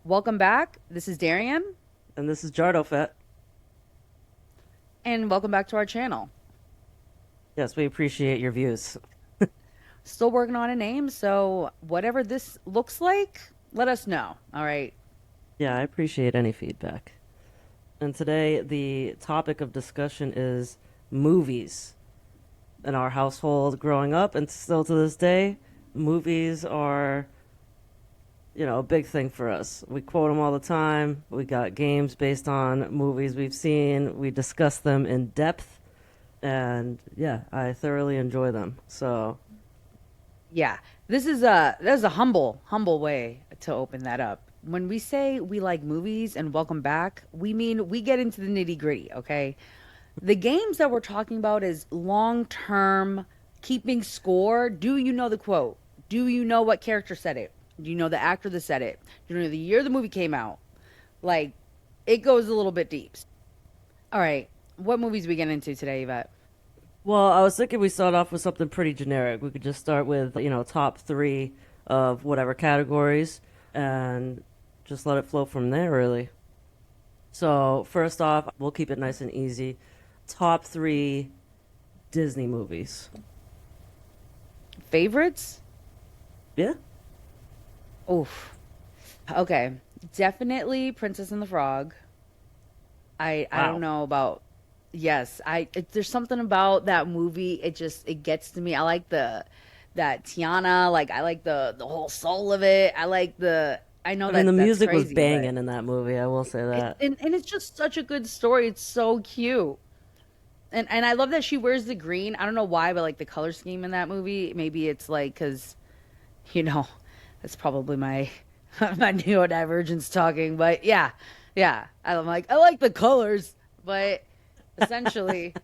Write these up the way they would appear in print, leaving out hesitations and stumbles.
Welcome back. This is Darien, And this is JardoFett. and welcome back to our channel. Yes, we appreciate your views. Still working on a name, so whatever this looks like, let us know. All right. Yeah, I appreciate any feedback. And today, the topic of discussion is movies. In our household growing up, and still to this day, movies are, a big thing for us. We quote them all the time. We got games based on movies we've seen. We discuss them in depth. And yeah, I thoroughly enjoy them. So, Yeah. This is a humble way to open that up. When we say we like movies and welcome back, we mean we get into the nitty-gritty, okay? The games that we're talking about is long-term keeping score. Do you know the quote? Do you know what character said it? Do you know the actor that said it? Do you know the year the movie came out? Like, it goes a little bit deep. All right. What movies we get into today, Yvette? well, I was thinking we start off with something pretty generic. We could just start with, top three of whatever categories and just let it flow from there, really. So, first off, we'll keep it nice and easy. Top three Disney movies. Favorites? Yeah? Oof. Okay. Definitely Princess and the Frog. I don't Wow. know about yes. There's something about that movie. It gets to me. I like the that Tiana, like I like the whole soul of it. I know I mean, the that that's music was crazy, but banging in that movie, I will say it that. and it's just such a good story. It's so cute. And I love that she wears the green. I don't know why, but like the color scheme in that movie, maybe it's like cuz you know, that's probably my my neurodivergence talking, but yeah, yeah. I'm like, I like the colors, but essentially,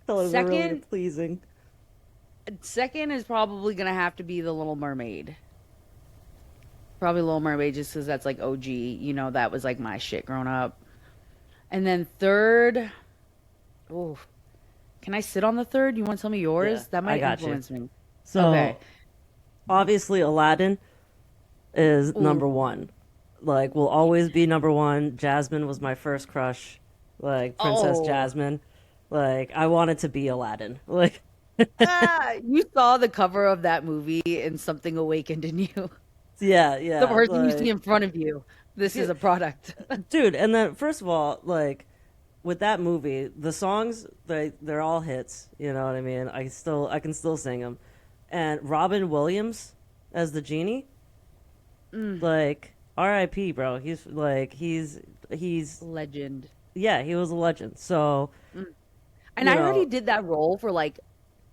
Colors are really second pleasing. second is probably gonna have to be the Little Mermaid. Probably Little Mermaid, just because that's like OG. That was like my shit growing up. And then third, oh, can I sit on the third? You want to tell me Yeah, yours? That I might got you. influence me. Okay. So, obviously, Aladdin is number Ooh. one. Like, will always be number one. Jasmine was my first crush. Like, Princess Oh. Jasmine. Like, I wanted to be Aladdin. Like, You saw the cover of that movie and something awakened in you. yeah, The yeah. person you see Like, in front of you. This is dude, a product. dude, and then, first of all, like, with that movie, the songs they're all hits. You know what I mean? I can still sing them. And Robin Williams as the genie, Mm, like R.I.P. Bro. He's legend. yeah, he was a legend. So Mm. And you I heard he know, did that role for like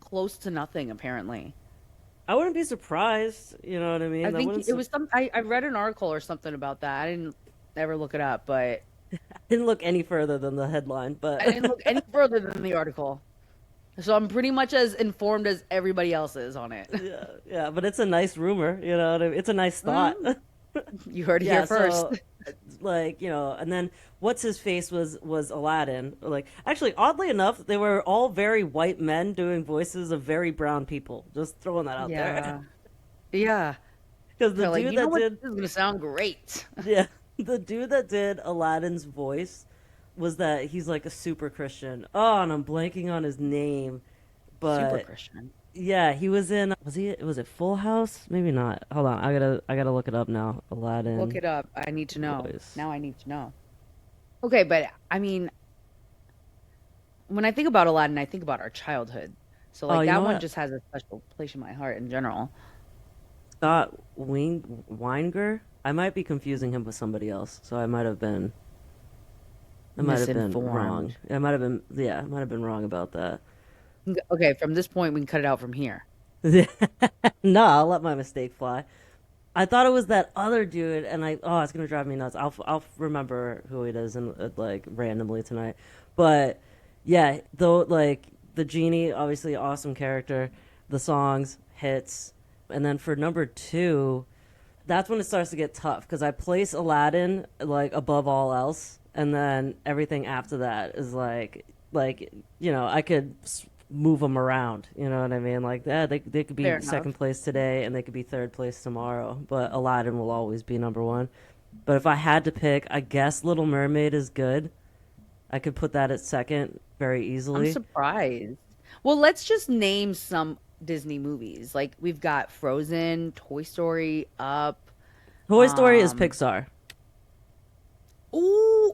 close to nothing, apparently. I wouldn't be surprised. You know what I I mean? That think wouldn't. it was I read an article or something about that. I didn't ever look it up, but Didn't look any further than the headline, I but didn't look any further than the article. So I'm pretty much as informed as everybody else is on it. yeah, yeah. But it's a nice rumor. You know what I mean? It's a nice thought. Mm, you heard it here Yeah. first. So like and then what's his face was Aladdin. Like actually, oddly enough, they were all very white men doing voices of very brown people. Just throwing that out there. Yeah. Yeah. Because the They're like, dude you know that what? did This is gonna sound great. yeah, the dude that did Aladdin's voice was that he's like a super Christian. Oh, and I'm blanking on his name, Super but Christian. yeah, he was it Full House? Maybe not. Hold on, I gotta look it up now. Look Aladdin it up. I need to know. voice. Now I need to know. Okay, but I mean, when I think about Aladdin, I think about our childhood. So Oh, like you know that one what? just has a special place in my heart in general. Scott Weinger. I might be confusing him with somebody else, so I might have been wrong. Misinformed. I might have been yeah, I might have been wrong about that. Okay, from this point we can cut it out from here. No, I'll let my mistake fly. I thought it was that other dude, and it's gonna drive me nuts. I'll remember who it is and like randomly tonight. But yeah, though, like the genie, obviously awesome character. The songs hits, and then for number two, that's when it starts to get tough because I place Aladdin like above all else, and then everything after that is like I could move them around. You know what I mean? Like that, they could Fair be second enough. place today, and they could be third place tomorrow. But Aladdin will always be number one. But if I had to pick, I guess Little Mermaid is good. I could put that at second very I'm easily. surprised. Well, let's just name some Disney movies. Like we've got Frozen, Toy Story, Up. Toy Story is Um, Pixar. ooh,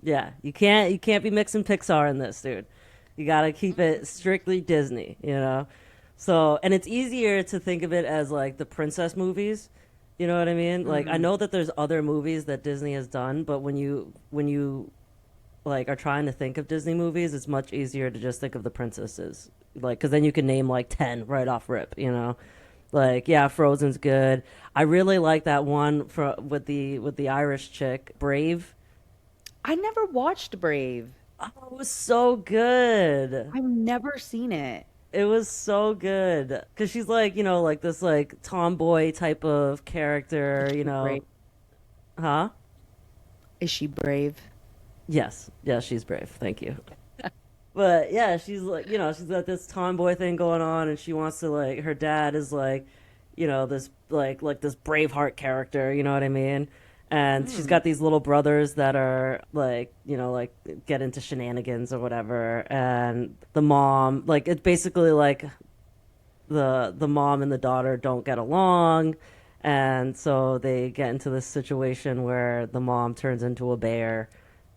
Yeah, you can't be mixing Pixar in this, dude. You gotta keep it strictly Disney, you know? So, and it's easier to think of it as like the princess movies. You know what I mean? Like I mm, know that there's other movies that Disney has done, but when you like are trying to think of Disney movies, it's much easier to just think of the princesses. Like cuz then you can name like 10 right off rip, you know? Like yeah, Frozen's good. I really like that one for with the Irish chick, Brave. I never watched Brave. Oh, it was so good. I've never seen it. It was so good because she's like, like this like tomboy type of character, Is she brave? huh? Is she brave? Yes, yes, she's brave. Thank you. But yeah, she's like, she's got this tomboy thing going on, and she wants to like, her dad is like, this like this Braveheart character. You know what I mean? And she's Hmm. got these little brothers that are like, like get into shenanigans or whatever. And the mom, like, it's basically like the mom and the daughter don't get along, and so they get into this situation where the mom turns into a bear,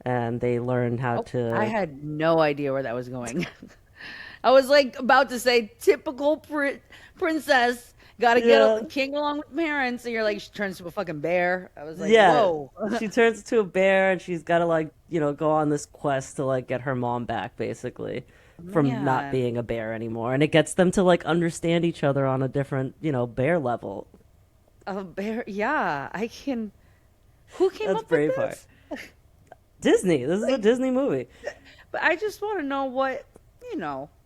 and they learn how Oh, I to. had no idea where that was going. I was like about to say typical princess. Got to get Yeah, king along with parents, and you're like she turns to a fucking bear. I was like, yeah. whoa. She turns into a bear, and she's got to like go on this quest to like get her mom back, basically, from not Man, being a bear anymore, and it gets them to like understand each other on a different bear level. a bear. Yeah, I can. Who came That's up with Braveheart. this? Disney. This is a Like, Disney movie. but I just want to know what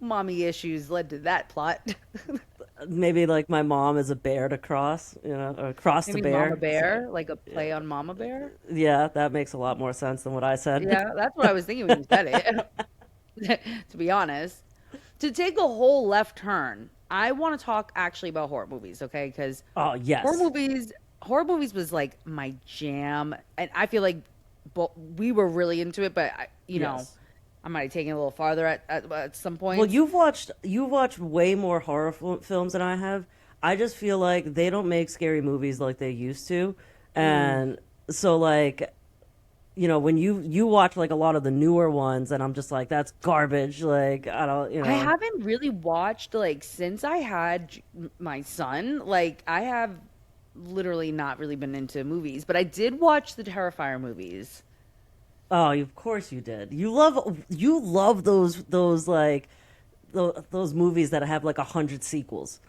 mommy issues led to that plot. Maybe like my mom is a bear to cross, or cross the Maybe Mama bear. Sorry. Bear, like a Yeah. play on Mama Bear. Yeah, that makes a lot more sense than what I said. Yeah, that's what I was thinking when you said it. To be honest, to take a whole left turn, I want to talk actually about horror movies, okay? Because Oh, horror yes. movies, horror movies was like my jam, and I feel like we were really into it. But Yes. I might have taken it a little farther at some Well, points. you've watched way more horror films than I have. I just feel like they don't make scary movies like they used to. Mm. And so like, when you watch like a lot of the newer ones and I'm just like that's garbage, like I don't. I haven't really watched like since I had my son. Like I have literally not really been into movies, but I did watch the Terrifier movies. Oh, of course you did. You love those like those movies that have like 100 sequels.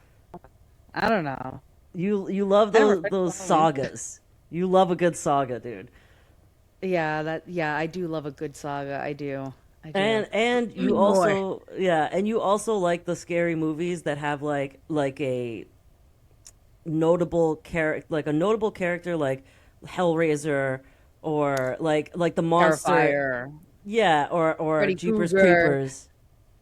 I don't know. You love I never those finished those one of them. sagas. You love a good saga, dude. Yeah, I do love a good saga. I do. I do. And Give me you more. also yeah, and you also like the scary movies that have like a notable character like Hellraiser or like the monster, Terrifier. yeah, or Freddy Jeepers Krueger. Creepers.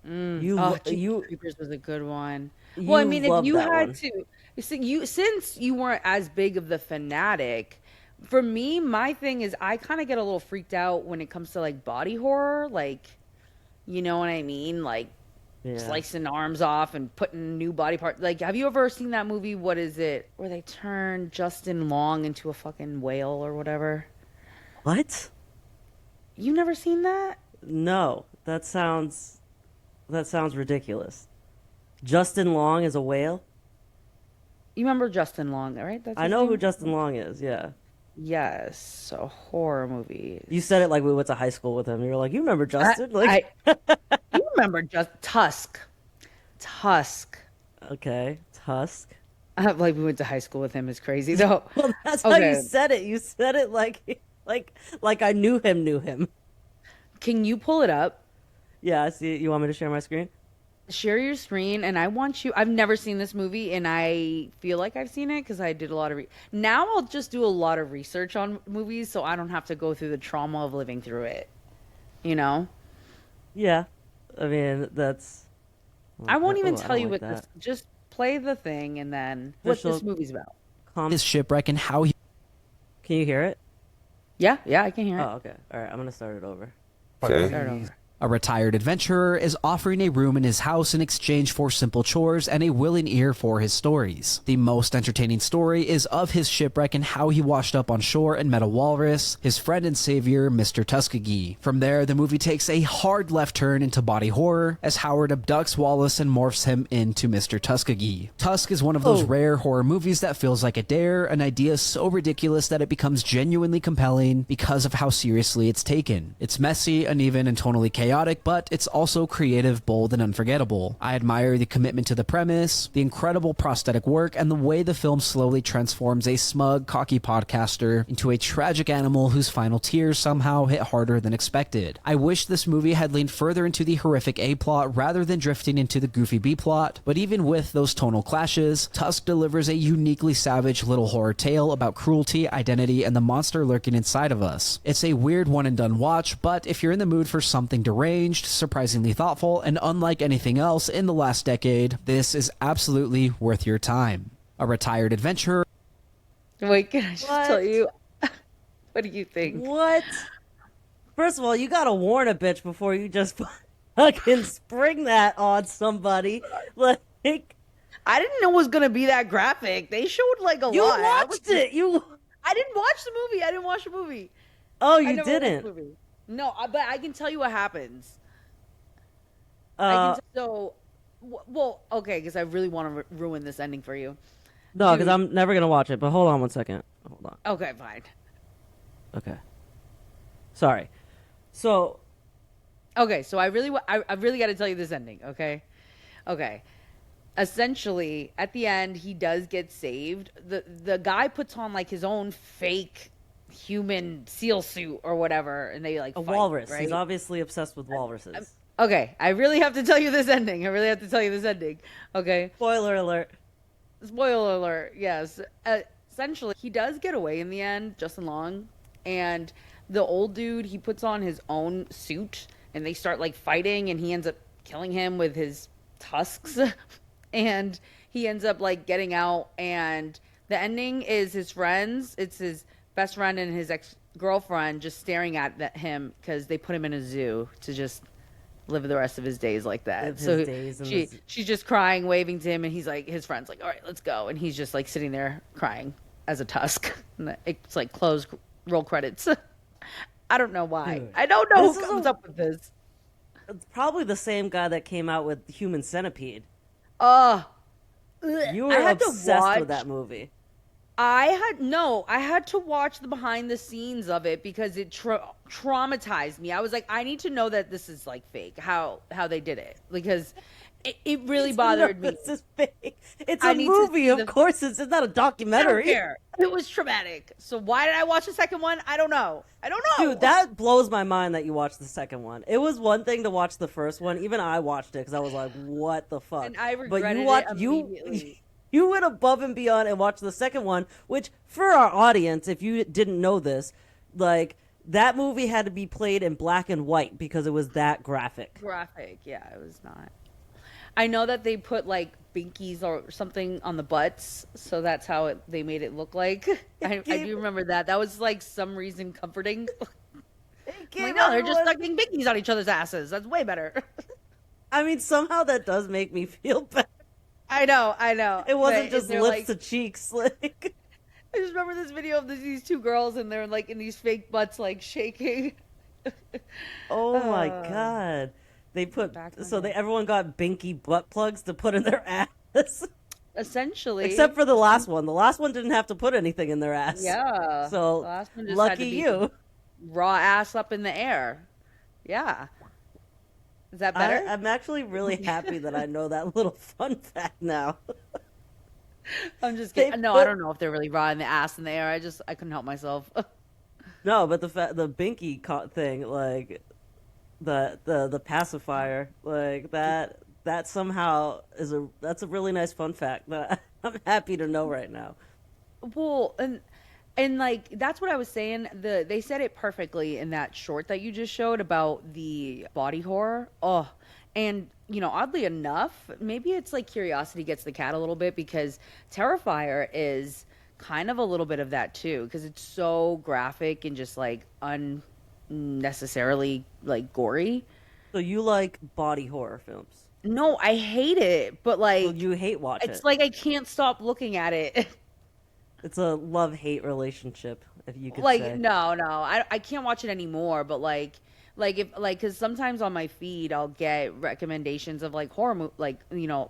Mm. You Oh, lo- Jeepers you Creepers was a good one. Well, I you mean, if love you that had one. to, since you weren't as big of the fanatic, for me, my thing is I kind of get a little freaked out when it comes to like body horror, like you know what I mean, like Yeah. slicing arms off and putting new body parts. Like, have you ever seen that movie? What is it? Where they turn Justin Long into a fucking whale or whatever? What? You never seen that? No, that sounds ridiculous. Justin Long is a whale? You remember Justin Long, right? That's I his know who name? Justin Long is, yeah. Yes, a horror You said movies. it like we went to high school with him. You were like, "You remember I, Justin?" Like, I, you remember just Tusk, Tusk. okay, Tusk. Like we went to high school with him is crazy though. Well, that's how you Okay, said it. You said it like I knew him. can you pull it up? Yeah, I see. You want me to share my screen? Share your screen, and I want you. I've never seen this movie, and I feel like I've seen it because I did a lot of. Now I'll just do a lot of research on movies, so I don't have to go through the trauma of living through it. You know, Yeah. I mean, that's. I won't even I tell don't you like what this. that. Just play the thing, and then what this Official movie's about. com. his shipwreck and how he Can you hear it? Yeah, yeah, I can hear Oh, it. okay. All right, I'm gonna start it over. Okay. Start over. A retired adventurer is offering a room in his house in exchange for simple chores and a willing ear for his stories. The most entertaining story is of his shipwreck and how he washed up on shore and met a walrus, his friend and savior, Mr. Tuskegee. From there, the movie takes a hard left turn into body horror as Howard abducts Wallace and morphs him into Mr. Tuskegee. Tusk is one of those rare horror movies that feels like a dare, an idea so ridiculous that it becomes genuinely compelling because of how seriously it's taken. It's messy, uneven, and tonally chaotic, but it's also creative, bold, and unforgettable. I admire the commitment to the premise, the incredible prosthetic work, and the way the film slowly transforms a smug, cocky podcaster into a tragic animal whose final tears somehow hit harder than expected. I wish this movie had leaned further into the horrific A-plot rather than drifting into the goofy B-plot, but even with those tonal clashes, Tusk delivers a uniquely savage little horror tale about cruelty, identity, and the monster lurking inside of us. It's a weird one-and-done watch, but if you're in the mood for something deranged, surprisingly thoughtful, and unlike anything else in the last decade, this is absolutely worth your time. A retired adventurer. Wait, can I just What? tell you? What do you think? What? First of all, you gotta warn a bitch before you just fucking spring that on somebody. Like, I didn't know it was gonna be that graphic. They showed like a you lot. watched it. I didn't watch the movie. I didn't watch the movie. Oh, I you never watched the didn't. movie. No, but I can tell you what happens. Uh, Well, okay, because I really want to ruin this ending for you. no, because dude. I'm never gonna watch it. But hold on one second. Hold on. Okay, fine. Okay. Sorry. So, Okay, so I really got to tell you this ending. Okay. Essentially, at the end, he does get saved. The guy puts on like his own fake human seal suit or whatever, and they like a fight, walrus. right? He's obviously obsessed with walruses. Okay, I really have to tell you this ending. Okay. Spoiler alert. Spoiler alert, yes. Essentially, he does get away in the end, Justin Long, and the old dude, he puts on his own suit, and they start like fighting, and he ends up killing him with his tusks, and he ends up like getting out, and the ending is it's his best friend and his ex-girlfriend just staring at him because they put him in a zoo to just live the rest of his days like that. Live his So days in she's just crying, waving to him, and he's like, his friend's like, all right, let's go, and he's just like sitting there crying as a tusk. And it's like close roll credits. I don't know why. Dude, I don't know this who is comes up with this. It's probably the same guy that came out with Human Centipede. Uh You I were had to obsessed watch- with that movie. I had to watch the behind the scenes of it because it traumatized me. I was like, I need to know that this is like fake, how they did it, because it really bothered me. This is fake. It's I a need to movie, see of the- course. It's not a I don't documentary. care. It was traumatic. So why did I watch the second one? I don't know. Dude, that blows my mind that you watched the second one. It was one thing to watch the first one. Even I watched it because I was like, "What the fuck?" And I but regretted you watched it immediately. you went above and beyond and watched the second one, which for our audience, if you didn't know this, like that movie had to be played in black and white because it was that graphic. Graphic. Yeah, it was not. I know that they put like binkies or something on the butts, so that's how they made it look like. I do remember that. That was like some reason comforting. Like, no, they're just sucking binkies on each other's asses. That's way better. I mean, somehow that does make me feel better. I know. It wasn't But just they're, lips like, to cheeks. Like, I just remember this video of these two girls, and they're like in these fake butts, like shaking. oh my god, they put Back in so the day. everyone got binky butt plugs to put in their ass. Essentially, Except for the last one. The last one didn't have to put anything in their ass. yeah. So The last one just had lucky to be you. raw ass up in the air. Yeah. Is that better? I'm actually really happy that I know that little fun fact now. I'm just They kidding. No, put- I don't know if they're really raw in the ass in the air. I couldn't help myself. No, but the binky thing, like the pacifier, like that somehow that's a really nice fun fact that I'm happy to know right now. Well, and like that's what I was saying. They said it perfectly in that short that you just showed about the body horror. Oh, and oddly enough, maybe it's like curiosity gets the cat a little bit because Terrifier is kind of a little bit of that too, because it's so graphic and just like unnecessarily like gory. So you like body horror films? No, I hate it, but Well, like you hate watch it's it. like I can't stop looking at it. It's a love-hate relationship, if you could Like say. no, I can't watch it anymore, but like if like cuz sometimes on my feed I'll get recommendations of like like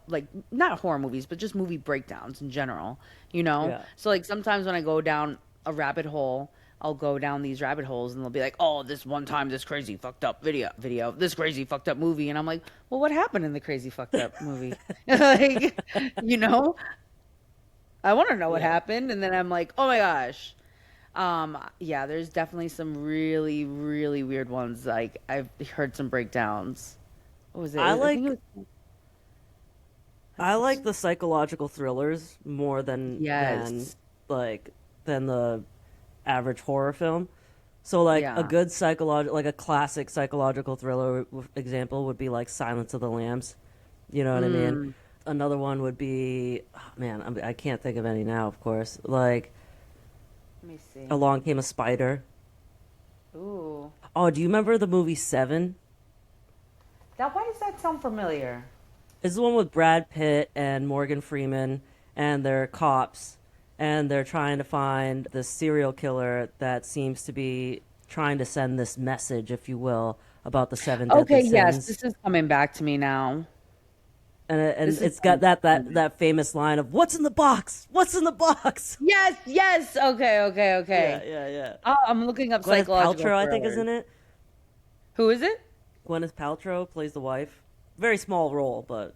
like not horror movies, but just movie breakdowns in general, you know? Yeah. So like sometimes when I go down a rabbit hole, I'll go down these rabbit holes and they'll be like, "Oh, this one time this crazy fucked up video, this crazy fucked up movie." And I'm like, "Well, what happened in the crazy fucked up movie?" Like, you know? I want to know what Yeah. happened, and then I'm like, "Oh my gosh." Yeah, there's definitely some really, really weird ones. Like I've heard some breakdowns. What was it? I I think like it was I like the psychological thrillers more than yes. like than the average horror film. So like a Yeah. good psychological like a classic psychological thriller example would be like Silence of the Lambs. You know what I mean? Mm, Another one would be oh, man, I can't think of any now, of course. Like let me see. Along Came a Spider. Ooh. Oh, do you remember the movie Seven? That why does that sound familiar? It's the one with Brad Pitt and Morgan Freeman, and they're cops, and they're trying to find this serial killer that seems to be trying to send this message, if you will, about the seven deadly Okay, yes, sins. this is coming back to me now. And This is it's got coming back to me. that famous line of "What's in the box? What's in the box?" Yes, yes. Okay, okay, Yeah, okay. yeah, yeah. Oh, I'm looking up Gwyneth psychological Paltrow, I think, is thrillers. in it. Who is it? Gwyneth Paltrow plays the wife. Very small role, but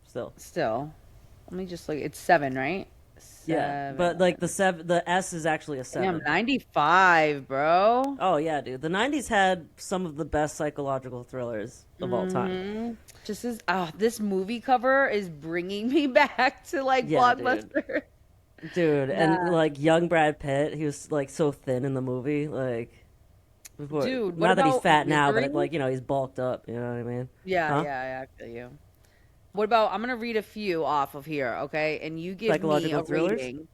still. Still. Let me just look. It's seven, right? Yeah, but like Seven. the S is actually a Damn, seven. 95, bro. Oh yeah, dude. The '90s had some of the best psychological thrillers of all time. Hmm. Just as this movie cover is bringing me back to like Yeah, dude. Blockbuster. Dude, and Nah, like young Brad Pitt, he was like so thin in the movie. dude, what Not that he's about fat now, but Misery? like he's bulked up. You know what I mean? Yeah, Huh? yeah, yeah, I feel you. What about I'm gonna read a few off of here, okay? And you give me Psychological a thrillers. rating.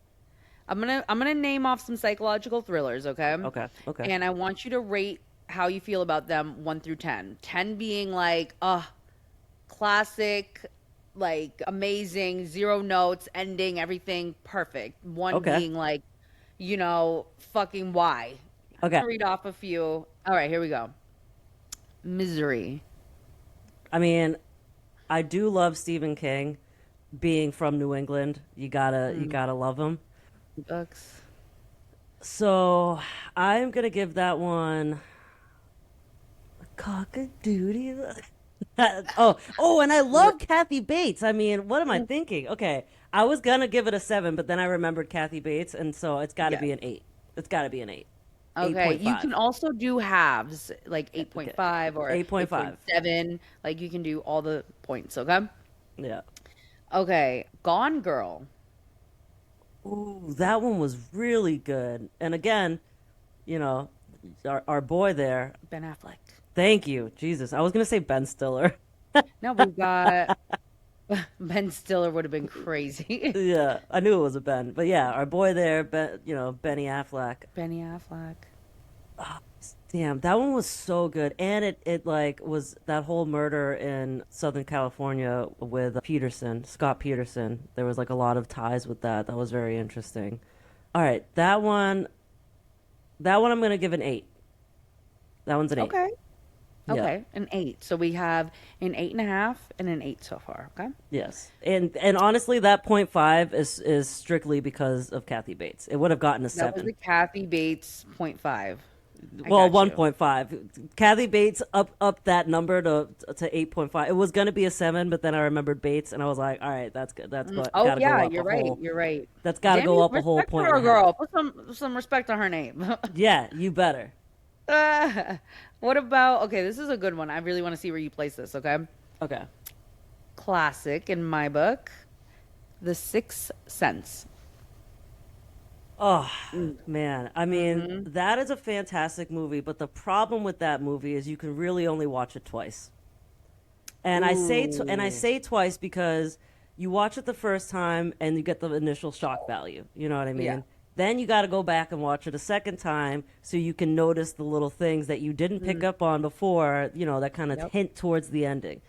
I'm gonna name off some psychological thrillers, okay? Okay, okay, And I want you to rate how you feel about them 1 through 10. 10 being like, classic, like amazing, zero notes, ending, everything perfect. One okay, being like, fucking why. I'm okay. gonna read off a few. All right, here we go. Misery. I mean, I do love Stephen King. Being from New England, you Mm, gotta love him. books. So I'm gonna give that one a cock a doodie. Oh, and I love Kathy Bates. I mean, what am I thinking? Okay, I was gonna give it a seven, but then I remembered Kathy Bates, and so it's got to Yes. be an eight. It's got to be an eight. Okay, you 8.5. can also do halves, like Okay, 8.5 or 8.5. 8.7. Like you can do all the points, okay? Yeah. Okay, Gone Girl. Ooh, that one was really good. And again, you know, our boy there. Ben Affleck. Thank you, Jesus. I was gonna say Ben Stiller. No, we've got Ben Stiller would have been crazy. Yeah, I knew it was a Ben, but yeah, our boy there, Benny Affleck. Benny Affleck. Damn, that one was so good, and it like was that whole murder in Southern California with Scott Peterson. There was like a lot of ties with that. That was very interesting. All right, that one I'm gonna give an eight. That one's an eight. Okay. Yeah. Okay, an 8. So we have an 8.5 and an 8 so far. Okay. Yes. And honestly, that point five is strictly because of Kathy Bates. It would have gotten a That was seven. the Kathy Bates point five. I Well, got you. 1.5. Kathy Bates up that number to 8.5. It was gonna be a seven, but then I remembered Bates, and I was like, all right, that's good. Oh Gotta go yeah, up a you're right. whole. You're right. That's gotta Damn go you, up a whole respect point for and a a half. girl. Put some respect on her name. Yeah, you better. What about, okay, this is a good one. I really want to see where you place this, okay? Okay. Classic in my book, The Sixth Sense. Oh Mm. man, I mean Hmm. that is a fantastic movie, but the problem with that movie is you can really only watch it twice. And I Ooh. say twice because you watch it the first time and you get the initial shock value. You know what I Yeah. mean? Then you got to go back and watch it a second time so you can notice the little things that you didn't pick up on before, that kind of Yep. hint towards the ending.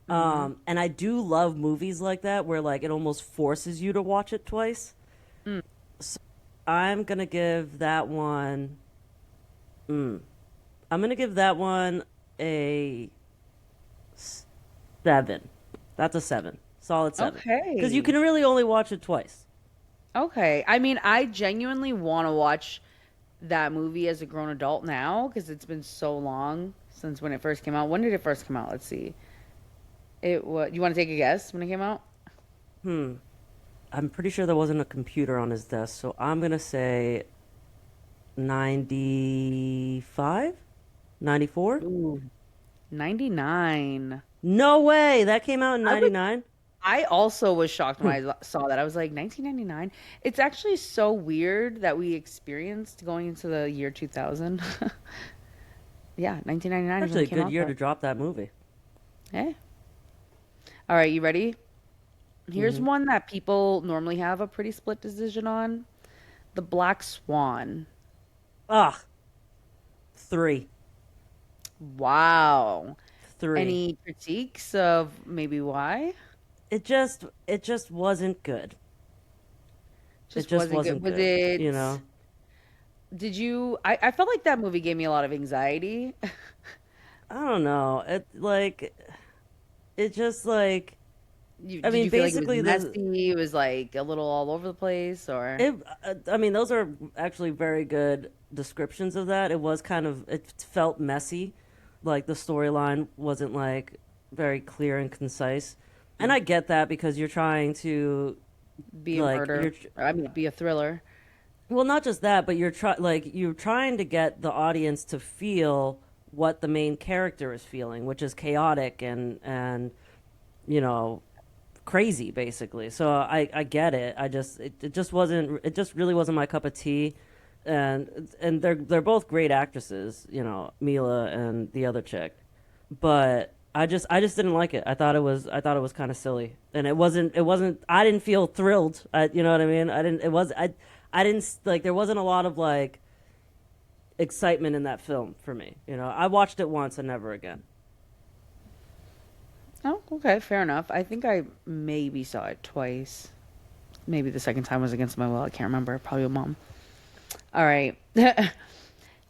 Mm-hmm. And I do love movies like that where like it almost forces you to watch it twice. Mm. So I'm gonna give that one. I'm gonna give that one a 7. That's a 7, solid 7. Because you Okay. can really only watch it twice. Okay. I mean, I genuinely want to watch that movie as a grown adult now because it's been so long since when it first came out. When did it first come out? Let's see. It was. You want to take a guess when it came out? I'm pretty sure there wasn't a computer on his desk, so I'm gonna say 95, 94. Ooh, 99. No way! That came out in I was 99? I also was shocked when I saw that. I was like, 1999? It's actually so weird that we experienced going into the year 2000. Yeah, 1999 is when Actually, it a came good out year to though. drop that movie. Hey. All right, you ready? Here's hmm one that people normally have a pretty split decision on. The Black Swan. Ah, 3. Wow. 3. Any critiques of maybe why? It just wasn't good. It Just just wasn't good. wasn't Was good, you it, know? did you, I felt like that movie gave me a lot of anxiety. I don't know. It just like, I Did mean, you feel like it was basically messy? It was like a little all over the place, or? I mean, those are actually very good descriptions of that. It was kind of, it felt messy. Like the storyline wasn't like very clear and concise. And I get that because you're trying to, Be a like, murder. I mean, be a thriller. well, not just that, but you're trying to get the audience to feel what the main character is feeling, which is chaotic and you know crazy basically. So I get it. It just wasn't, it just really wasn't my cup of tea. And they're both great actresses, Mila and the other chick. But I just didn't like it. I thought it was kind of silly. And it wasn't I didn't feel thrilled. You know what I mean? I didn't like, there wasn't a lot of like excitement in that film for me. I watched it once and never again. Oh, okay, fair enough. I think I maybe saw it twice. Maybe the second time was against my will. I can't remember. Probably with mom. All right.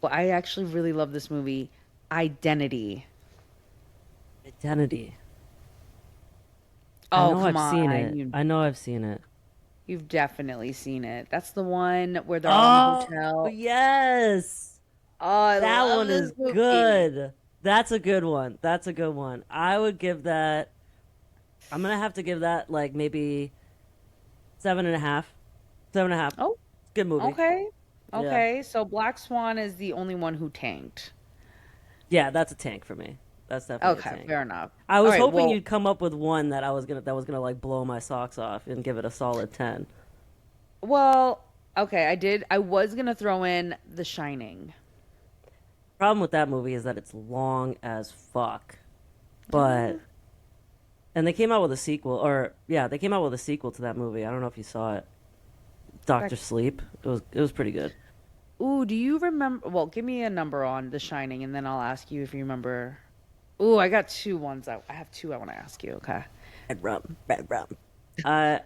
Well, I actually really love this movie, Identity. Identity. I Oh, know come I've seen on. it. I know I've seen it. You've definitely seen it. That's the one where they're all in the Oh, hotel. yes. Oh, I That love one this is movie. good. That's a good one. That's a good one. I would give that, I'm gonna have to give that like maybe 7.5. 7.5. Oh, Good movie. okay. Yeah. Okay. So Black Swan is the only one who tanked. Yeah, that's a tank for me. That's definitely a Okay, tank. fair enough. I All was right. hoping Well, you'd come up with one that was gonna like blow my socks off and give it a solid 10. well, okay, I did. I was gonna throw in The Shining. Problem with that movie is that it's long as fuck. Uh, But and they came out with a sequel, or yeah, they came out with a sequel to that movie. I don't know if you saw it. Doctor back- Sleep. It was pretty good. Ooh, do you remember? Well, give me a number on The Shining, and then I'll ask you if you remember. Ooh, I got two ones. I have two I want to ask you. Okay. Red rum, red rum. I'm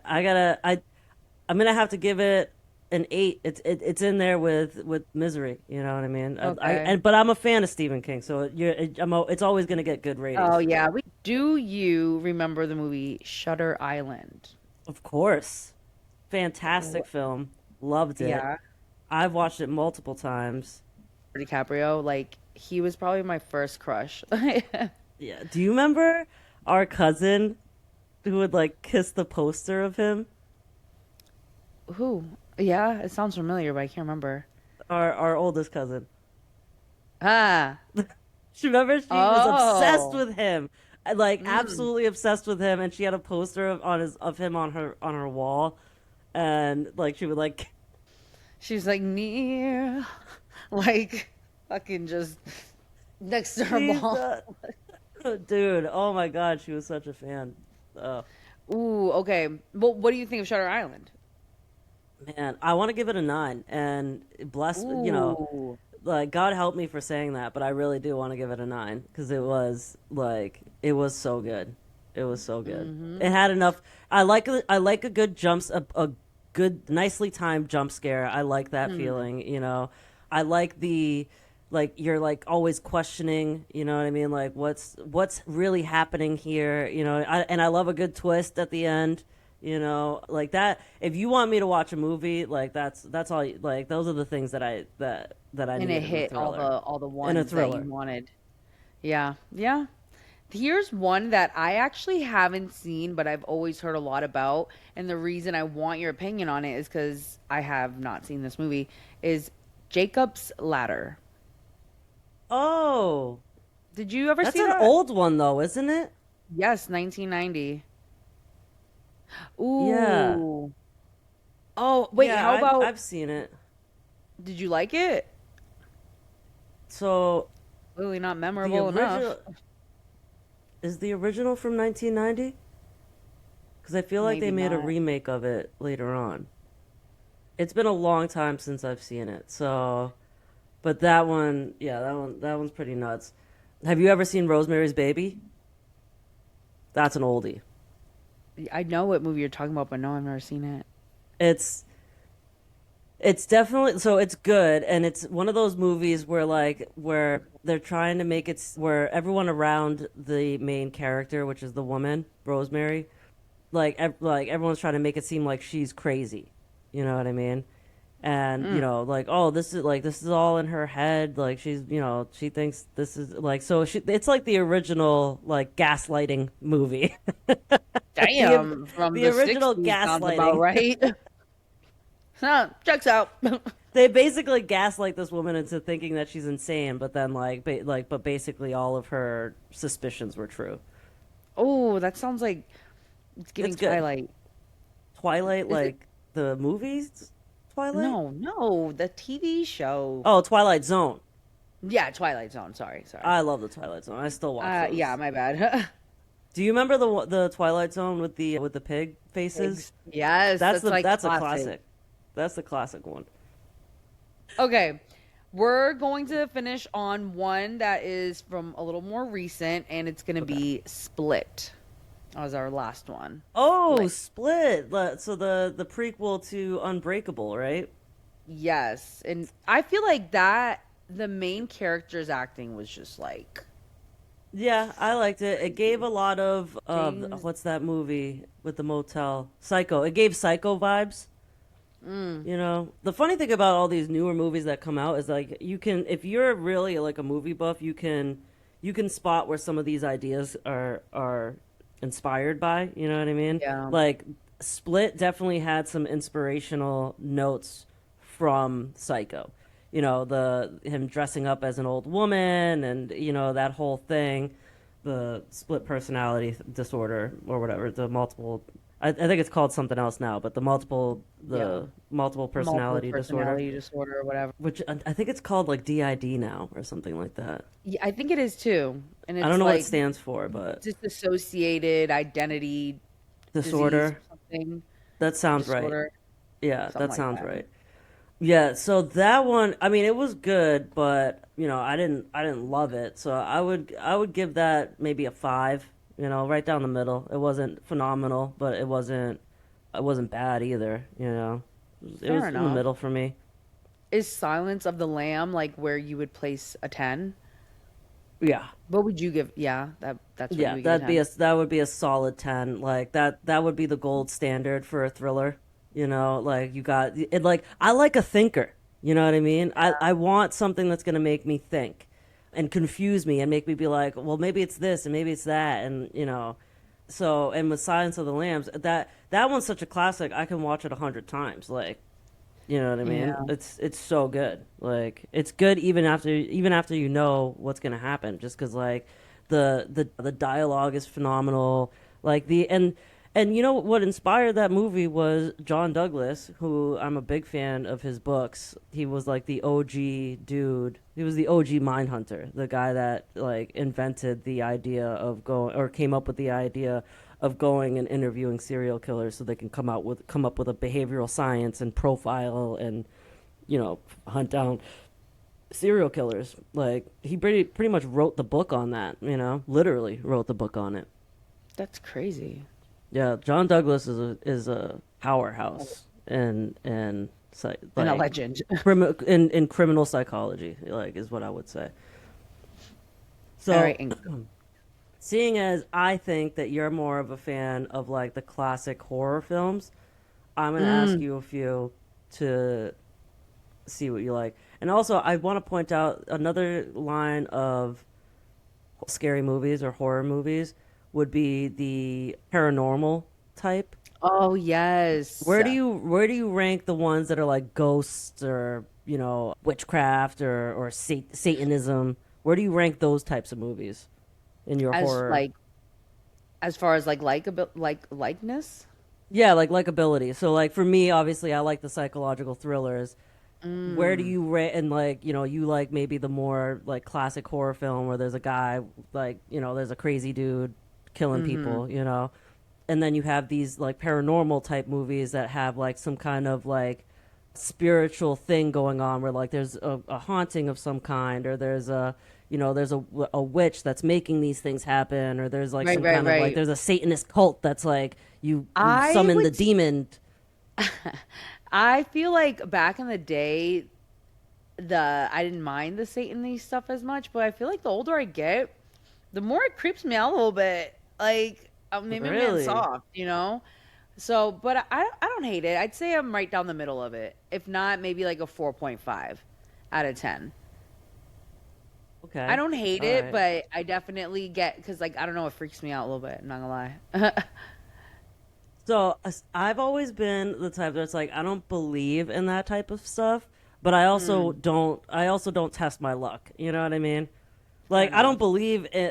gonna have to give it an 8. It's in there with Misery. You know what I mean? Okay. But I'm a fan of Stephen King, so it's always gonna get good ratings Oh for yeah. me. Do you remember the movie Shutter Island? Of course, fantastic film. Loved it. Yeah. I've watched it multiple times. DiCaprio, like he was probably my first crush. Yeah. Do you remember our cousin who would like kiss the poster of him? Who? Yeah, it sounds familiar, but I can't remember. Our oldest cousin. Ah. She remember she was obsessed Oh. with him, like Mm. absolutely obsessed with him, and she had a poster of him on her wall, and like she would like She was like near, like fucking just next to her she's mom. dude. Oh my god, she was such a fan. Uh, Ooh, okay. Well, what do you think of Shutter Island? Man, I want to give it a 9, and bless, Ooh. like God help me for saying that, but I really do want to give it a 9 because it was so good. It was so good. Mm-hmm. It had enough. I like a good a good nicely timed jump scare. I like that Hmm. feeling. I like the like you're like always questioning. You know what I mean? Like what's really happening here? And I love a good twist at the end. Like that. If you want me to watch a movie, like that's all. Like those are the things that I And it need in a hit thriller. all the In a ones that you thriller. wanted. Yeah. Yeah. Here's one that I actually haven't seen, but I've always heard a lot about. And the reason I want your opinion on it is because I have not seen this movie, is Jacob's Ladder. Oh, Did you ever that's see an that? old one though, isn't it? Yes, 1990. Yeah. Ooh. Oh, wait, Yeah, how about, I've seen it. did you like it? So Clearly not the memorable enough. original is the original from 1990? Because I feel like they Maybe made a not. remake of it later on. It's been a long time since I've seen it. So, but that one, yeah, that one's pretty nuts. Have you ever seen Rosemary's Baby? That's an oldie. I know what movie you're talking about, but no, I've never seen it. It's It's definitely so it's good, and it's one of those movies where they're trying to make where everyone around the main character, which is the woman, Rosemary, like everyone's trying to make it seem like she's crazy. You know what I mean? And Mm. like, oh, this is all in her head. Like she's, she thinks this is like it's like the original like gaslighting movie. the Damn, from the the original 60s sounds about gaslighting. right. Huh, checks out. They basically gaslight this woman into thinking that she's insane, but then but basically all of her suspicions were true. Oh, that sounds like it's giving It's good. Twilight. Twilight, Is it? like the movies, Twilight. No, no, the TV show. Oh, Twilight Zone. Yeah, Twilight Zone. Sorry, sorry. I love the Twilight Zone. I still watch Yeah, those. my bad. Do you remember the Twilight Zone with the pig faces? Yes, that's like That's a classic. classic. That's the classic one. Okay, we're going to finish on one that is from a little more recent, and it's going to Okay. be Split. That was our last one. Oh, Split. Split. So the prequel to Unbreakable, right? Yes, and I feel like that the main character's acting was just like Yeah, I liked it. It gave a lot of James. what's that movie with the motel? Psycho. It gave Psycho vibes. Mm, The funny thing about all these newer movies that come out is like you can, if you're really like a movie buff, you can spot where some of these ideas are inspired by. You know what I mean? yeah. Like Split definitely had some inspirational notes from Psycho. The him dressing up as an old woman and that whole thing, the split personality disorder or whatever, the multiple I think it's called something else now, but Yeah. the multiple Multiple personality disorder, personality disorder or whatever. which I think it's called like DID now or something like that. Yeah, I think it is too. And I don't it's know what it like stands for, but disassociated identity disease disorder. or something, That sounds right. disorder, Yeah, something that like sounds that. right. Yeah, so that one, I mean, it was good, but I didn't love it. So I would give that maybe a 5, right down the middle. It wasn't phenomenal, but it wasn't bad either, It Fair was in the enough. middle for me. Is Silence of the Lamb like where you would place a 10? Yeah. What would you give? Yeah, that's what you Yeah, would give a 10. that would be a solid 10. Like that would be the gold standard for a thriller. Like you got it like I like a thinker. You know what I mean? I want something that's going to make me think and confuse me and make me be like, "Well, maybe it's this and maybe it's that." And, so and with Silence of the Lambs, that one's such a classic. I can watch it 100 times. Like, you know what I mean? Yeah. It's so good. Like it's good even after you know what's gonna happen. Just because like the dialogue is phenomenal. Like and you know what inspired that movie was John Douglas, who I'm a big fan of his books. He was like the OG dude. He was the OG Mindhunter, the guy that like invented the idea of going or came up with the idea of going and interviewing serial killers so they can come up with a behavioral science and profile and hunt down serial killers. Like he pretty much wrote the book on that, literally wrote the book on it. That's crazy. Yeah, John Douglas is a powerhouse and And a like legend. in criminal psychology, like is what I would say. So, All right. seeing as I think that you're more of a fan of like the classic horror films, I'm gonna ask you a few to see what you like. And also, I want to point out another line of scary movies or horror movies would be the paranormal type. Oh, yes. Where do you rank the ones that are like ghosts or witchcraft or Satanism? Where do you rank those types of movies in your As horror? like as far as likeness? Yeah, like likability. So like for me, obviously, I like the psychological thrillers. Where do you rate? And like you like maybe the more like classic horror film where there's a guy like there's a crazy dude killing people, and then you have these like paranormal type movies that have like some kind of like spiritual thing going on where like there's a haunting of some kind, or there's a witch that's making these things happen, or there's like Right, some right, kind of like right. there's a Satanist cult that's like you I summon the would demon. I feel like back in the day, I didn't mind the Satan stuff as much, but I feel like the older I get, the more it creeps me out a little bit. Like maybe I'm getting Really? soft. So, but I don't hate it. I'd say I'm right down the middle of it. If not, maybe like a 4.5 out of 10. I Okay. don't hate All it, right. but I definitely get because like I don't know, it freaks me out a little bit. I'm not gonna lie. So I've always been the type that's like I don't believe in that type of stuff, but I also Mm, don't. I also don't test my luck. You know what I mean? fair Like enough.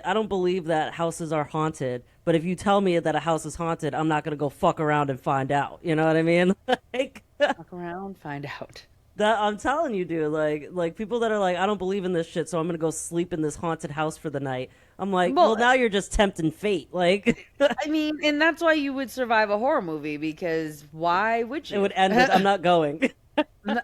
I don't believe that houses are haunted. But if you tell me that a house is haunted, I'm not gonna go fuck around and find out. You know what I mean? Like Fuck around, find out. that. I'm telling you, dude. Like people that are like, I don't believe in this shit, so I'm gonna go sleep in this haunted house for the night. I'm like, well, Well, now you're just tempting fate. Like I mean, and that's why you would survive a horror movie because why would it you? would end with I'm not going. N-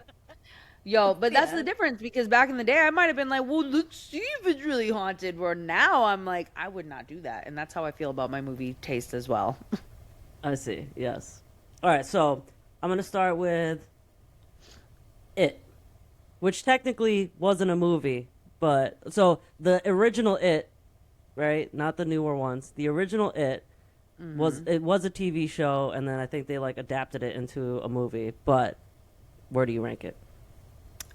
Yo, but that's the Yeah. difference because back in the day, I might have been like, well, let's see if it's really haunted. Where now I'm like, I would not do that. And that's how I feel about my movie taste as well. I see. Yes. All right. So I'm gonna start with It, which technically wasn't a movie, but so the original It, right? Not the newer ones. The original It was a TV show, and then I think they like adapted it into a movie. But where do you rank it?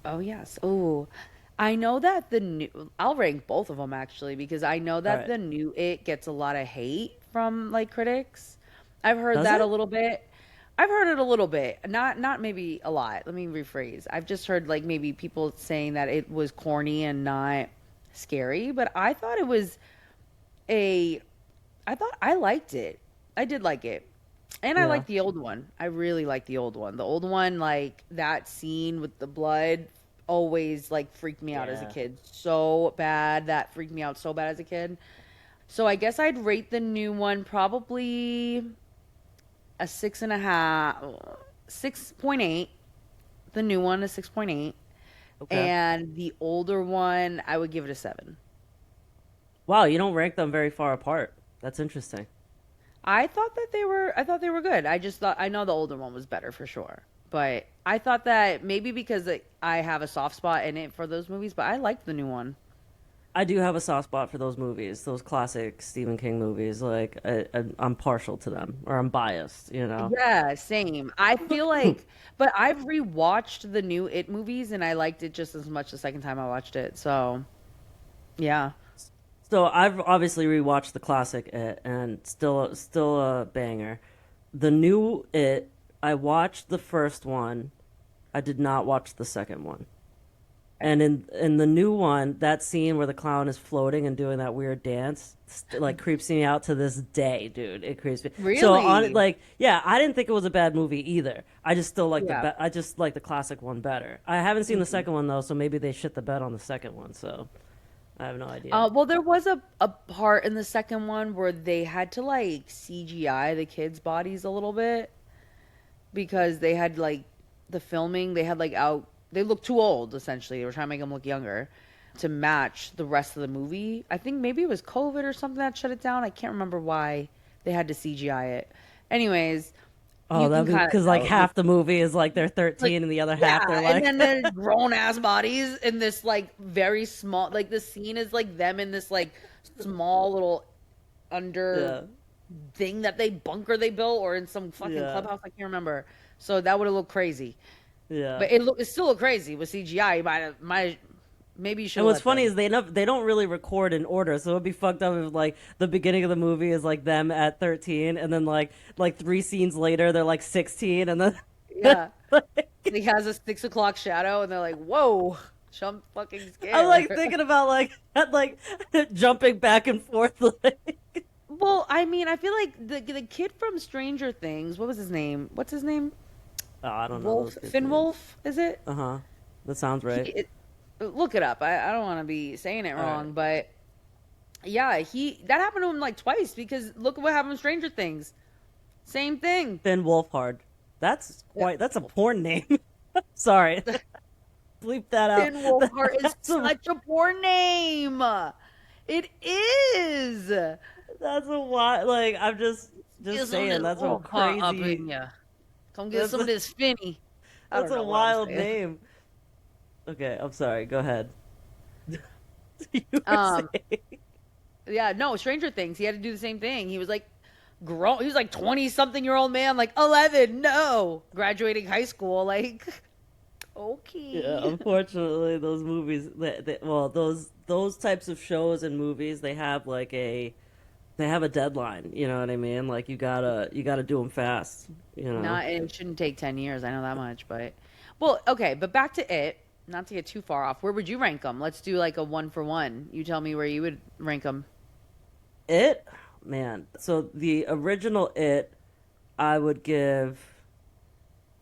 Oh, yes. Oh, I know that I'll rank both of them actually because I know All that right. the new It gets a lot of hate from like critics. I've heard Does that a it? little bit. I've heard it a little bit, not maybe a lot. Let me rephrase. I've just heard like maybe people saying that it was corny and not scary, but a I thought I liked it. I did like it. And I Yeah. like the old one. I really like the old one. The old one, like that scene with the blood, always like freaked me out as a Yeah. kid. So bad. That freaked me out so bad as a kid. So I guess I'd rate the new one probably a 6.5, 6.8. The new one is 6.8. Okay. And the older one, I would give it a 7. Wow, you don't rank them very far apart. That's interesting. I thought they were good. I just thought I know the older one was better for sure. But I thought that maybe because like, I have a soft spot in it for those movies, but I liked the new one. I do have a soft spot for those movies, those classic Stephen King movies. Like I'm partial to them, or I'm biased. Yeah, same. I feel like but I've rewatched the new It movies and I liked it just as much the second time I watched it. So, yeah. So I've obviously rewatched the classic It, and still a banger. The new It, I watched the first one. I did not watch the second one. And in the new one, that scene where the clown is floating and doing that weird dance, like creeps me out to this day, dude. It creeps me. So on Really? like, yeah, I didn't think it was a bad movie either. I just still like Yeah. I just like the classic one better. I haven't seen the Mhm. second one though, so maybe they shit the bed on the second one. So I have no idea. Well, there was a part in the second one where they had to like CGI the kids' bodies a little bit because they had like the filming, they had like out, they looked too old essentially. They were trying to make them look younger to match the rest of the movie. I think maybe it was COVID or something that shut it down. I can't remember why they had to CGI it. Anyways, Oh, you can that kind of because like tell. half the movie is like they're Like, 13 and the other half yeah, they're and like then there's grown ass bodies in this like very small, like the scene is like them in this like small little under yeah, thing that they built or in some fucking yeah, clubhouse. I can't remember. So that would have looked crazy, yeah. but it still looked crazy with CGI. You might maybe you should And what's let funny them. is they don't really record in order, so it'd be fucked up if like the beginning of the movie is like them at 13, and then like three scenes later they're like 16, and then Yeah, like, he has a 6 o'clock shadow, and they're like, "Whoa, I'm fucking I'm like scared." thinking about like jumping back and forth. Like, Well, I mean, I feel like the kid from Stranger Things. What was his name? What's his name? oh, I don't know Wolf, those kids' Finn names. Wolf, is it? Uh-huh. That sounds right. Look it up. I don't want to be saying it All right. wrong, but yeah, that happened to him like twice because look at what happened with Stranger Things. Same thing. Finn Wolfhard. Yeah. That's a porn name. Sorry. Bleep that out. Finn Wolfhard is That's a such a poor name. It is. that's a wild, like I'm Get just some of saying this that's a old hot up crazy in ya. Come get that's some of a this Finny. I that's don't a know what I'm wild saying. name. Okay, I'm sorry. Go ahead. You were Um, saying. yeah, no, Stranger Things. He had to do the same thing. He was like grown. He was like 20 something year old man, like 11. No, graduating high school. Like, Yeah, okay. unfortunately, those movies, well, those types of shows and movies, they have a deadline. You know what I mean? Like you gotta do them fast. You know. Not, it shouldn't take 10 years. I know that much, but well, okay, but back to it. Not to get too far off. Where would you rank them? Let's do like a one for one. You tell me where you would rank them. It, man. So the original It, I would give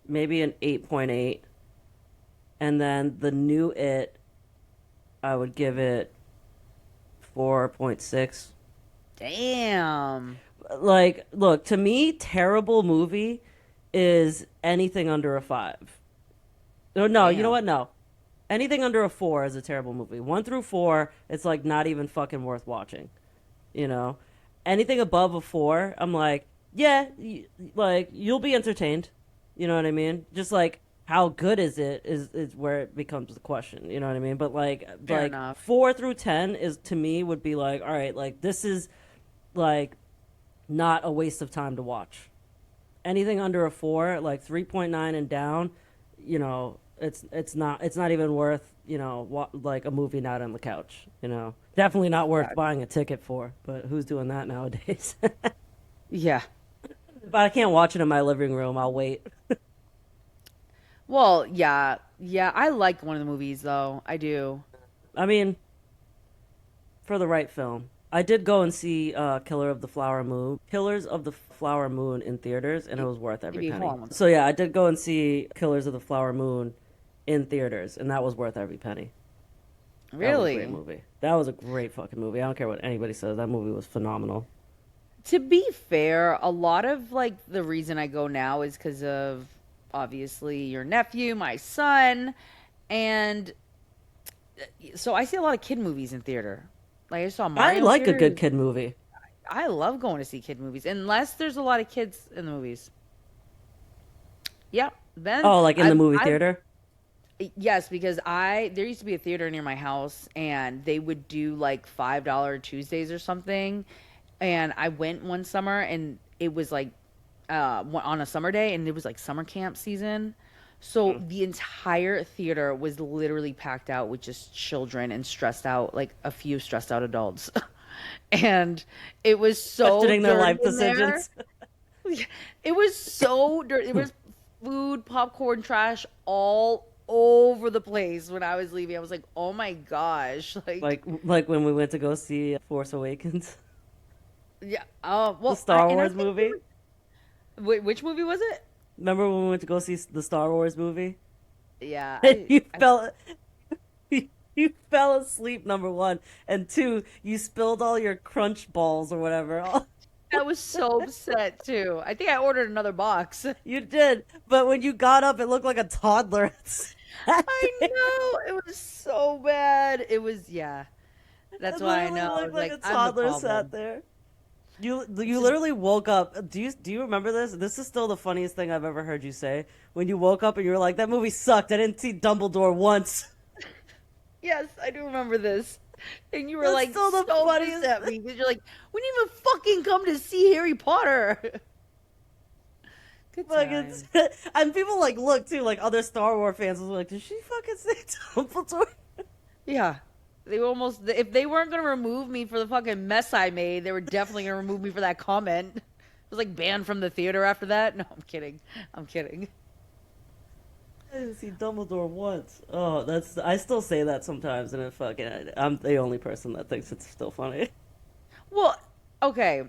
maybe an 8.8, and then the new It, I would give it 4.6. Damn. Like, look, to me, terrible movie is anything under a 5. Oh, no, you know Damn. what? No. Anything under a 4 is a terrible movie. 1 through 4, it's like not even fucking worth watching. You know? Anything above a 4, I'm like, yeah, like you'll be entertained. You know what I mean? Just like how good is it is where it becomes the question. You know what I mean? But Fair like enough. 4 through 10 is to me would be like, all right, like this is like not a waste of time to watch. Anything under a 4, like 3.9 and down, you know, it's not even worth, you know, like a movie night on the couch, you know. Definitely not worth buying a ticket for, but who's doing that nowadays? Yeah. But I can't watch it in my living room. I'll wait. Well, yeah. Yeah, I like one of the movies though. I do. I mean, for the right film. I did go and see Killers of the Flower Moon in theaters, and it was worth every Maybe hold penny. on. So yeah, I did go and see Killers of the Flower Moon in theaters, and that was worth every penny. That was a great Really? movie. That was a great fucking movie. I don't care what anybody says. That movie was phenomenal. To be fair, a lot of like the reason I go now is because of obviously your nephew, my son, and so I see a lot of kid movies in theater. Like I saw I Mario in like a good theater. kid movie. I love going to see kid movies unless there's a lot of kids in the movies. Yep. Then Oh, like in the movie I theater? yes, because I there used to be a theater near my house and they would do like $5 Tuesdays or something. And I went one summer and it was like on a summer day and it was like summer camp season. So the entire theater was literally packed out with just children and stressed out, like a few stressed out adults. And it was so Questioning their dirty life in there. decisions. It was so dirty. It was food, popcorn, trash all over the place when I was leaving. I was like, "Oh my gosh!" Like when we went to go see Force Awakens, Yeah. Oh the well. Star And I Wars think movie. wait, which movie was it? Remember when we went to go see the Star Wars movie? Yeah. You felt You fell asleep, number one, and two, you spilled all your crunch balls or whatever. I was so upset too. I think I ordered another box. You did, but when you got up, it looked like a toddler. I know. It was so bad. It was, yeah. That's It why I literally know. I looked was like like, a I'm the toddler sat problem. there. You literally woke up. Do you remember this? This is still the funniest thing I've ever heard you say. When you woke up and you were like, "That movie sucked. I didn't see Dumbledore once." Yes, I do remember this. And you were That's like still the so pissed funniest at thing. me because you're like, we didn't even fucking come to see Harry Potter. Good Like it's, time. and people like look too, like other Star Wars fans was like, "Did she fucking say Dumbledore?" Yeah. They were almost, if they weren't going to remove me for the fucking mess I made, they were definitely going to remove me for that comment. I was like banned from the theater after that. No, I'm kidding. I'm kidding. I didn't see Dumbledore once. Oh, that's I still say that sometimes, and I'm the only person that thinks it's still funny. Well, okay.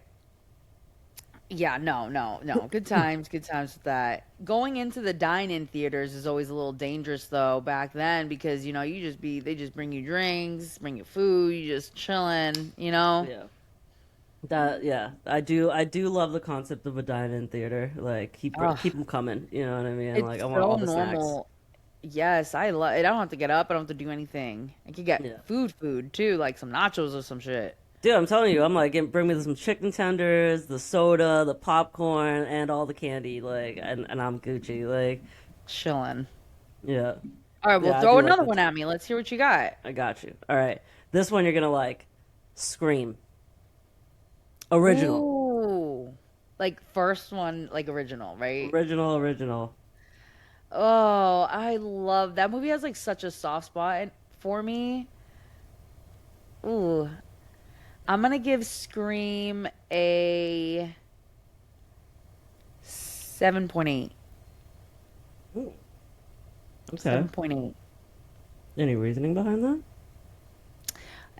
Yeah, no, no, no. Good times with that. Going into the dine-in theaters is always a little dangerous though back then because they just bring you drinks, bring you food, you just chilling, you know? Yeah. Yeah, I do love the concept of a dine-in theater. Like keep Ugh, them coming. You know what I mean? Like it's I want so all the snacks. normal. Yes, I love I don't have to get up, I don't have to do anything. I could get Yeah, food too, like some nachos or some shit. dude, I'm telling you, I'm like, bring me some chicken tenders, the soda, the popcorn, and all the candy. Like, and I'm Gucci. Like, Chilling. yeah, All right, well, yeah, I throw do like another that one too. at me. Let's hear what you got. I got you. All right, this one you're gonna like. Scream original, Ooh. Like first one, like original, right? original. Oh, I love that movie has like such a soft spot for me. Ooh. I'm gonna give Scream a 7.8. Ooh, okay. 7.8. Any reasoning behind that?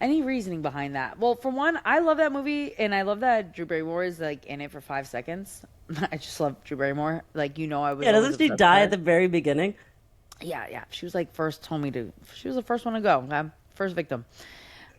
Any reasoning behind that? Well, for one, I love that movie and I love that Drew Barrymore is like in it for 5 seconds. I just love Drew Barrymore. Like, I was Yeah, always doesn't she obsessed with die at her. the very beginning? Yeah, yeah. She was like first told me to she was the first one to go. Okay? First victim.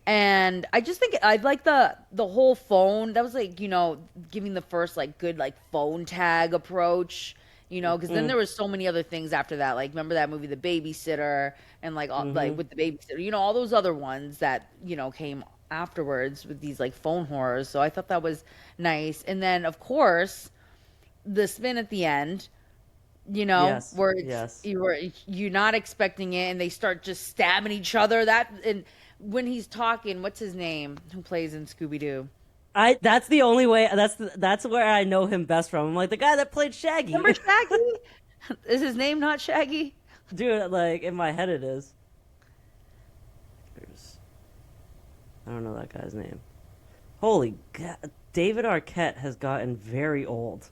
And I just think I like the whole phone. That was like, giving the first like good like phone tag approach, because then Mm, there was so many other things after that. Like remember that movie The Babysitter and like like mm-hmm. with the babysitter, all those other ones that, came afterwards with these like phone horrors. So I thought that was nice. And then of course, the spin at the end, Yes, where yes. you're not expecting it and they start just stabbing each other. That and when he's talking, what's his name? Who plays in Scooby Doo? That's the only way. That's where I know him best from. I'm like the guy that played Remember Shaggy, Shaggy? Is his name not Shaggy? dude. Like in my head, it is. I don't know that guy's name. Holy God, David Arquette has gotten very old.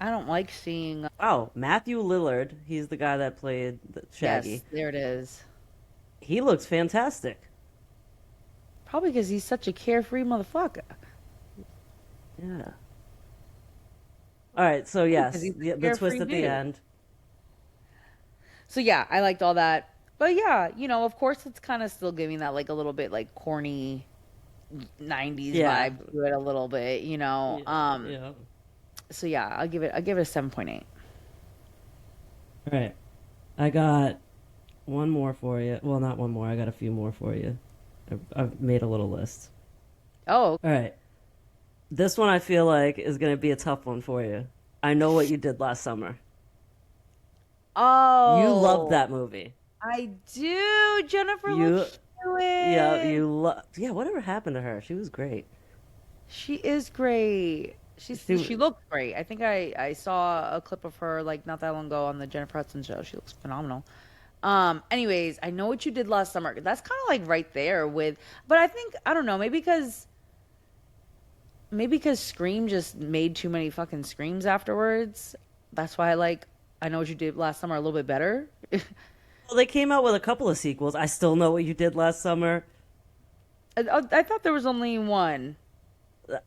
I don't like seeing. Oh, Matthew Lillard. He's the guy that played Yes, Shaggy. there it is. He looks fantastic. Probably because he's such a carefree motherfucker. Yeah. All right. So Because yes, he's a the twist carefree at the dude. end. So yeah, I liked all that. But yeah, of course it's kind of still giving that like a little bit like corny 90s Yeah. vibe to it a little bit, Yeah. Yeah. So yeah, I'll give it a 7.8. All right. I got one more for you. Well, not one more. I got a few more for you. I've made a little list. Oh, All right. This one I feel like is going to be a tough one for you. I know what you did last summer. You loved oh, that movie. I do. Jennifer You, Love yeah, Hewitt. yeah, whatever happened to her? She was great. She is great. She She, looks great. I think I saw a clip of her like not that long ago on the Jennifer Hudson show. She looks phenomenal. Anyways, I know what you did last summer. That's kind of like right there with, but I think I don't know, maybe because Scream just made too many fucking screams afterwards. That's why I know what you did last summer a little bit better. well, they came out with a couple of sequels. I still know what you did last summer. I thought there was only one.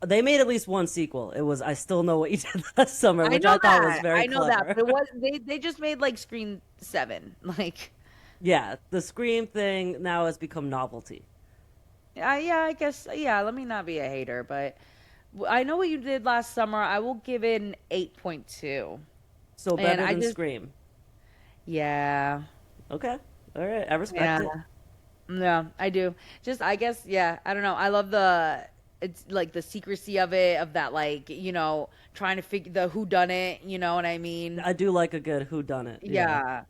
They made at least one sequel. It was I still know what you did last summer, I which know I thought was that. very I know that, clever. but it was they just made like Scream 7. Like Yeah, the Scream thing now has become novelty. Yeah, I guess. Yeah, let me not be a hater, but I know what you did last summer. I will give it an 8.2. So And better I than just, Scream. yeah, Okay. All right. I respect yeah, it. yeah, I do. Just, I guess, yeah, I don't know. I love it's like the secrecy of it, of that, like, trying to figure the who done it, you know what I mean? I do like a good who done it. Yeah. Yeah.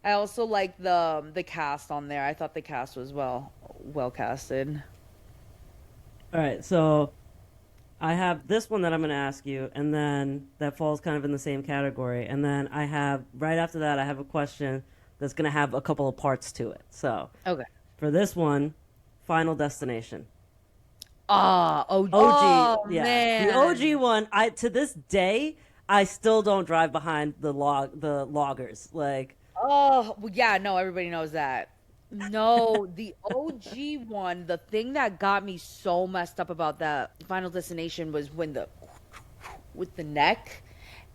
I also like the cast on there. I thought the cast was well casted. All right. So I have this one that I'm going to ask you, and then that falls kind of in the same category. And then I have, right after that, I have a question that's going to have a couple of parts to it. So Okay. for this one, Final Destination. OG, Oh yeah. The OG man. one, I to this day, I still don't drive behind the loggers. Like, Oh, well, yeah, no, everybody knows that. No, the OG one, the thing that got me so messed up about that Final Destination was when the with the neck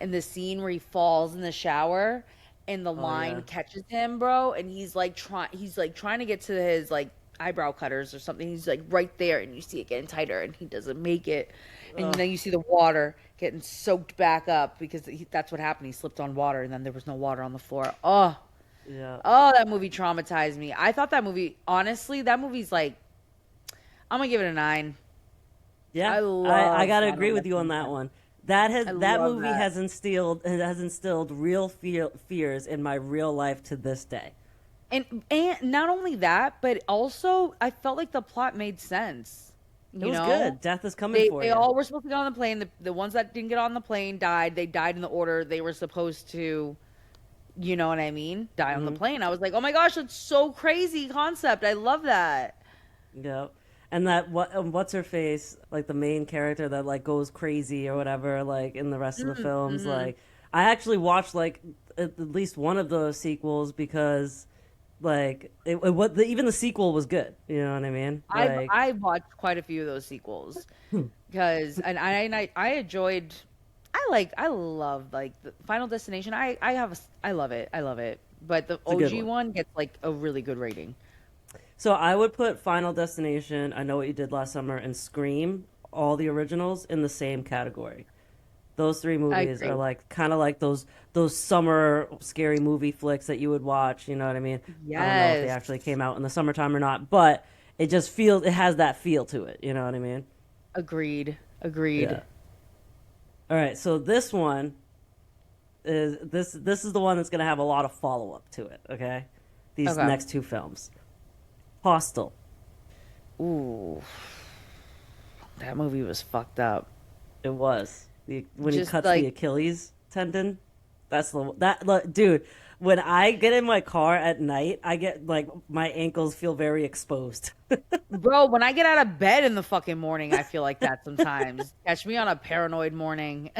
and the scene where he falls in the shower and the oh yeah. line catches him, bro, and he's like trying to get to his like eyebrow cutters or something. He's like right there and you see it getting tighter and he doesn't make it. And Ugh, then you see the water getting soaked back up because that's what happened. He slipped on water and then there was no water on the floor. Oh, yeah. oh, that movie traumatized me. I thought that movie, honestly, that movie's like, I'm gonna give it a 9. Yeah, I I love gotta Final agree with you on that Destination. one. I That love movie that. has instilled real fears in my real life to this day. And not only that, but also I felt like the plot made sense. It You was know, good. Death is coming they for they you. all were supposed to get on the plane. The ones that didn't get on the plane died. They died in the order they were supposed to. You know what I mean? Die on the Hmm. plane. I was like, oh my gosh, that's so crazy concept. I love that. Yeah, and that what's her face, like the main character that like goes crazy or whatever, like in the rest of the films. Mm-hmm. Like I actually watched like at least one of the sequels because like it what even the sequel was good. You know what I mean? I've Like. I've watched quite a few of those sequels because and I enjoyed. I love like the Final Destination. I love it. I love it. But the It's a good OG one. one gets like a really good rating. So I would put Final Destination, I Know What You Did Last Summer, and Scream, all the originals, in the same category. Those three I movies are agree. like kind of like those summer scary movie flicks that you would watch. You know what I mean? I don't know if they Yes. actually came out in the summertime or not, but it has that feel to it. You know what I mean? Agreed. Yeah. Agreed. All right. So this is the one that's gonna have a lot of follow up to it. Okay. These Okay. next two films, Hostel. Ooh, that movie was fucked up. It was when he Just cuts the like, Achilles tendon. That's the that look, dude. When I get in my car at night, I get like my ankles feel very exposed. bro, when I get out of bed in the fucking morning, I feel like that sometimes. Catch me on a paranoid morning.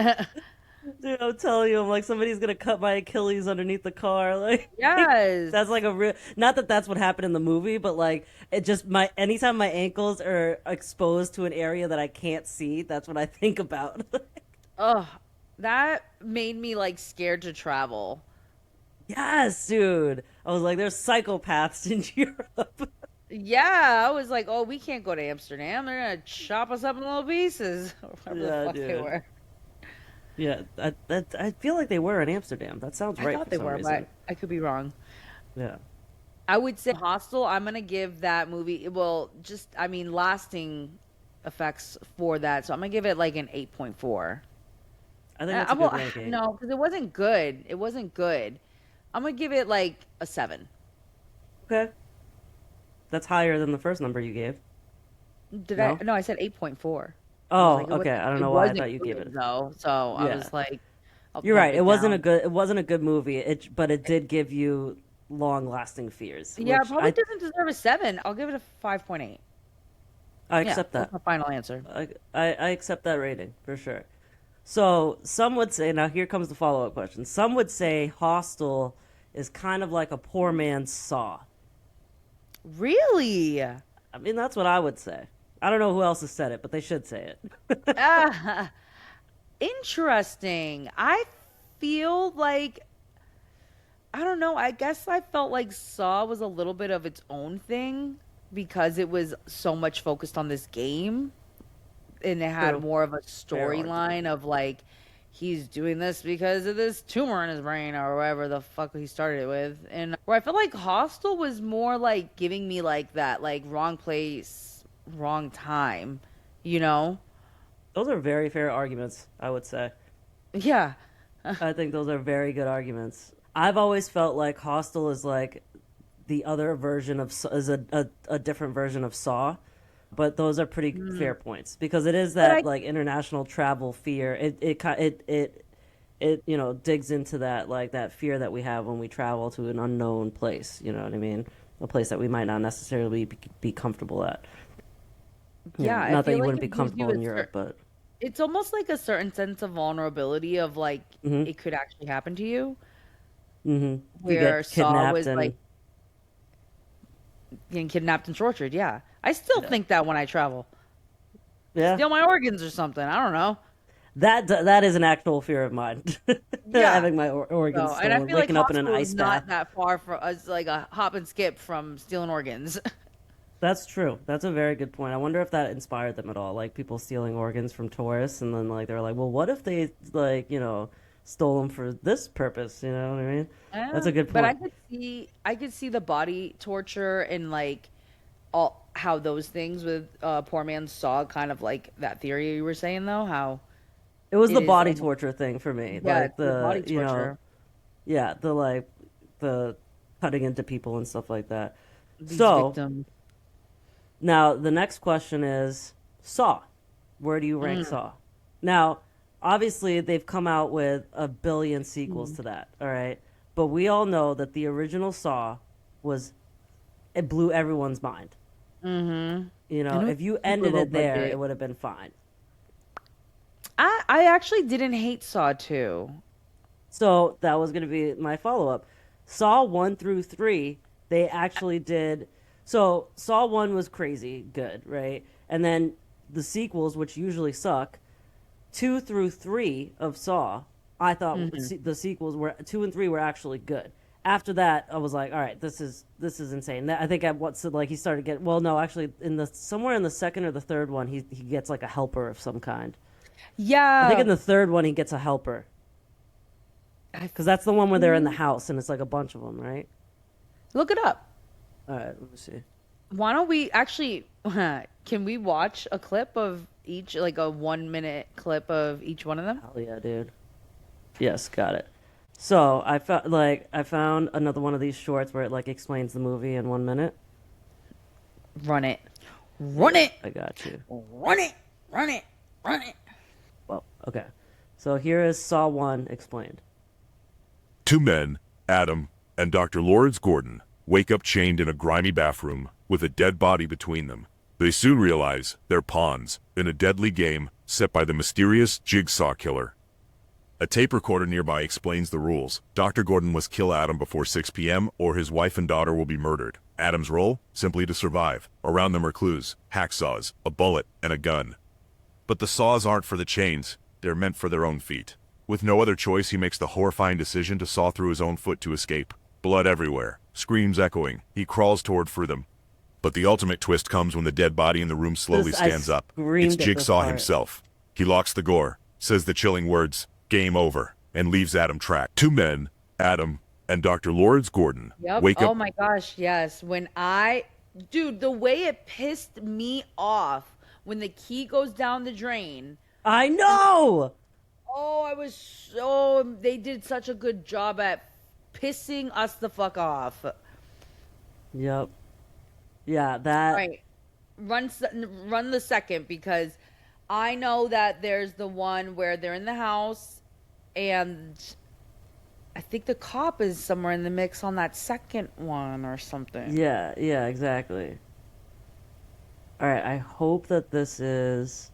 Dude, I'm telling you, I'm like somebody's gonna cut my Achilles underneath the car. Like Yes. that's like a real. Not that that's what happened in the movie, but like it just my anytime my ankles are exposed to an area that I can't see, that's what I think about. Ugh, that made me like scared to travel. Yes, dude. I was like, there's psychopaths in Europe. Yeah, I was like, oh, we can't go to Amsterdam. They're gonna chop us up in little pieces, or whatever the Yeah, fuck they dude. were. Yeah, I feel like they were in Amsterdam. That sounds I right thought for they some were, but reason. I could be wrong. Yeah. I would say Hostel. I'm gonna give that movie. Well, just I mean, lasting effects for that. So I'm gonna give it like an 8.4. I think that's a good Well, ranking. no, because it wasn't good. It wasn't good. I'm gonna give it like a 7. Okay. That's higher than the first number you gave. Did I? No? No, I said 8.4. I was Oh, like, okay. I don't it know why I wasn't thought you gave it. good though. So I Yeah. was like, I'll You're bump right. it down. It wasn't a good movie. But it did give you long-lasting fears, Yeah, which probably doesn't deserve a 7. I'll give it a 5.8. I Yeah, accept that's that. my final answer. I accept that rating for sure. So some would say, now here comes the follow-up question. Some would say Hostel is kind of like a poor man's Saw. Really? I mean, that's what I would say. I don't know who else has said it, but they should say it. Ah, interesting. I feel like I don't know. I guess I felt like Saw was a little bit of its own thing because it was so much focused on this game and it had True. more of a Fair argument. storyline of like he's doing this because of this tumor in his brain or whatever the fuck he started it with. And where I feel like Hostel was more like giving me like that like wrong place, wrong time, you know? Those are very fair arguments, I would say. Yeah. I think those are very good arguments. I've always felt like Hostel is like the other version of is a different version of Saw, but those are pretty fair points because it is But I that like international travel fear. It digs into that like that fear that we have when we travel to an unknown place. You know what I mean? A place that we might not necessarily be comfortable at. yeah, I Not that feel you like wouldn't be it gives you comfortable in Europe, but it's almost like a certain sense of vulnerability of like hmm it could actually happen to you. you Where get Saw kidnapped was like and getting kidnapped and tortured. Yeah, I still yeah, think that when I travel, yeah. steal my organs or something. I don't know. That is an actual fear of mine. Yeah. Having my organs So, and I stolen, feel like waking up in an hospital is ice not bath. that far for us, like a hop and skip from stealing organs. That's true. That's a very good point. I wonder if that inspired them at all, like people stealing organs from tourists, and then like they're like, well, what if they like stole them for this purpose? You know what I mean? That's Yeah, a good but point. I could see the body torture and like all how those things with poor man Saw kind of like that theory you were saying though, how It was it the is body almost torture thing for me, yeah, like it's the body the torture. yeah, the like the cutting into people and stuff like that. These So victims. now the next question is Saw. Where do you rank Mm. Saw? Now, obviously they've come out with a billion sequels Mm. to that, all right? But we all know that the original Saw was it blew everyone's mind. Mm-hmm. I know If you super ended low it there, it budget. would have been fine. I actually didn't hate Saw 2. So that was going to be my follow up. Saw 1 through 3, they actually did. So Saw 1 was crazy good, right? And then the sequels, which usually suck, 2 through 3 of Saw, I thought Hmm. the sequels were 2 and 3 were actually good. After that, I was like, all right, this is insane. I think at what's like he started getting well, no, actually in the somewhere in the second or the third one, he gets like a helper of some kind. I think in Yeah, the third one he gets a helper I because that's the one where they're in the think house and it's like a bunch of them, right? look it up. All right, let me see. Why don't we actually can we watch a clip of each like a 1 minute clip of each one of them? Hell yeah, dude. Yes, got it. So I found another one of these shorts where it like explains the movie in 1 minute. Run it. Run it. I got you. Run it. Run it. Run it. Well, okay. So here is Saw 1 explained. Two men, Adam and Dr. Lawrence Gordon, wake up chained in a grimy bathroom with a dead body between them. They soon realize they're pawns in a deadly game set by the mysterious Jigsaw Killer. A tape recorder nearby explains the rules. Dr. Gordon must kill Adam before 6 p.m. or his wife and daughter will be murdered. Adam's role? Simply to survive. Around them are clues, hacksaws, a bullet, and a gun. But the saws aren't for the chains. They're meant for their own feet. With no other choice, he makes the horrifying decision to saw through his own foot to escape. Blood everywhere, screams echoing. He crawls toward freedom. But the ultimate twist comes when the dead body in the room slowly I stands up. It's screamed at this Jigsaw part. himself. He locks the gore, says the chilling words, "Game over," and leaves Adam trapped. Two men, Adam and Dr. Lawrence Gordon, Yep. wake Oh up. my gosh, yes. Dude, the way it pissed me off when the key goes down the drain. I know. Oh, they did such a good job at pissing us the fuck off. All Yep. Yeah, that. right. Run the second because I know that there's the one where they're in the house and I think the cop is somewhere in the mix on that second one or something. Yeah, yeah, exactly. All right, I hope that this is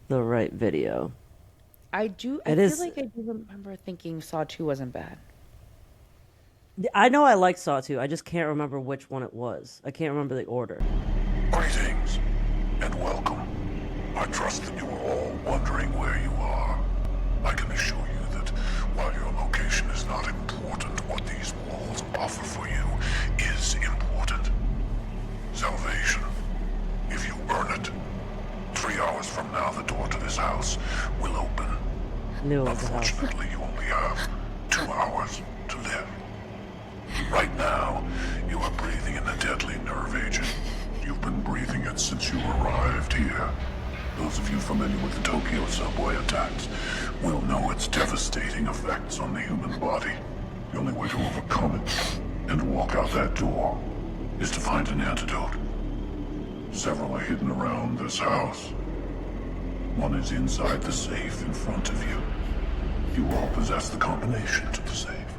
the right video. I It feel is. like I do remember thinking Saw 2 wasn't bad. I know I like Saw 2. I just can't remember which one it was. I can't remember the order. Greetings and welcome. I trust that you are all wondering where you are. I can assure you that while your location salvation is not important. What these walls offer for you is important. Salvation. If you earn it. 3 hours from now, the door to this house will open. Knew it was a house. Unfortunately, you only have 2 hours to live. Right now, you are breathing in a deadly nerve agent. You've been breathing it since you arrived here. Those of you familiar with the Tokyo subway attacks will know its devastating effects on the human body. The only way to overcome it and walk out that door is to find an antidote. Several are hidden around this house. One is inside the safe in front of you. You all possess the combination to the safe.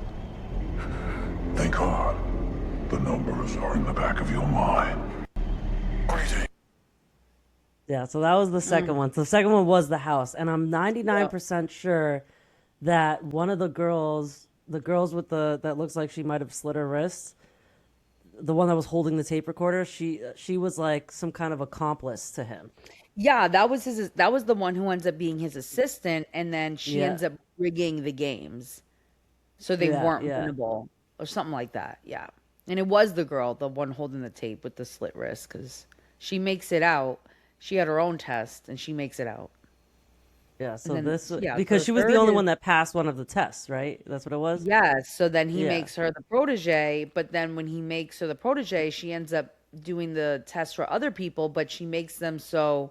Think hard. The numbers are in the back of your mind. Greetings. Yeah, so that was the second one. So the second one was the house, and I'm 99% sure that one of the girls with the that looks like she might have slit her wrists, the one that was holding the tape recorder, she was like some kind of accomplice to him. Yeah, that was his. That was the one who ends up being his assistant, and then she Yeah. ends up rigging the games, so they Yeah, weren't yeah. winnable or something like that. Yeah, and it was the girl, the one holding the tape with the slit wrist, because she makes it out. She had her own test, and she makes it out. Yeah, so then- this yeah, because so she was the third only is- one that passed one of the tests, right? That's what it was? Yes. So then he Yeah. makes her the protege, but then when he makes her the protege, she ends up doing the test for other people, but she makes them so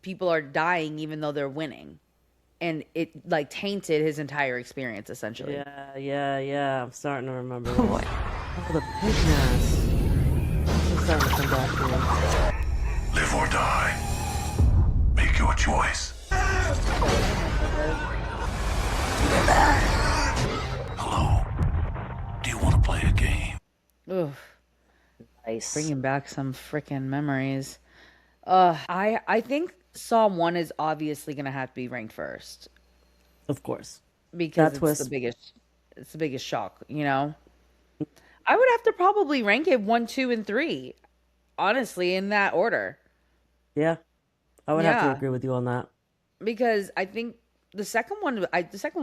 people are dying even though they're winning. And it like tainted his entire experience essentially. Yeah. I'm starting to remember. Oh, the pig mask. I'm starting to come back to it. Live or die. Make your choice. Hello. Do you want to play a game? Ugh, Nice. bringing back some freaking memories. I think Saw 1 is obviously going to have to be ranked first Of course. because That twist. it's the biggest shock, you know. I would have to probably rank it 1, 2, and 3, honestly, in that order. Yeah. I would have to Yeah. agree with you on that. Because I think the second one